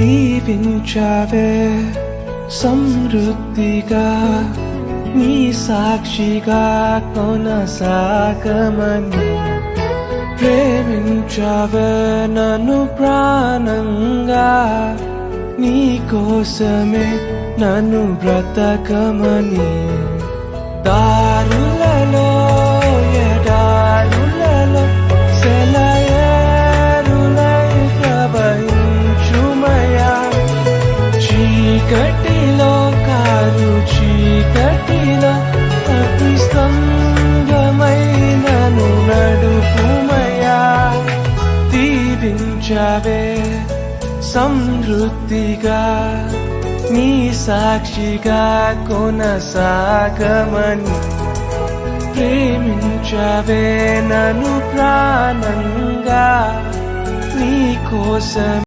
దీవించావే సమృద్ధిగా నీ సాక్షిగా కొనసాగమని ప్రేమించావే నన్ను ప్రాణంగా నీ కోసమే నన్ను బ్రతకమని దారులలో ఎడారులలో సెలయేరులై ప్రవహించుమయా చీకటిలో కారు చీకటిలో అగ్ని స్తంభమై నన్ను నడుపుమయా దీవించావే సమృద్ధిగా నీ సాక్షిగా కొనసాగమని ప్రేమించావే నన్ను ప్రాణంగా నీ కోసం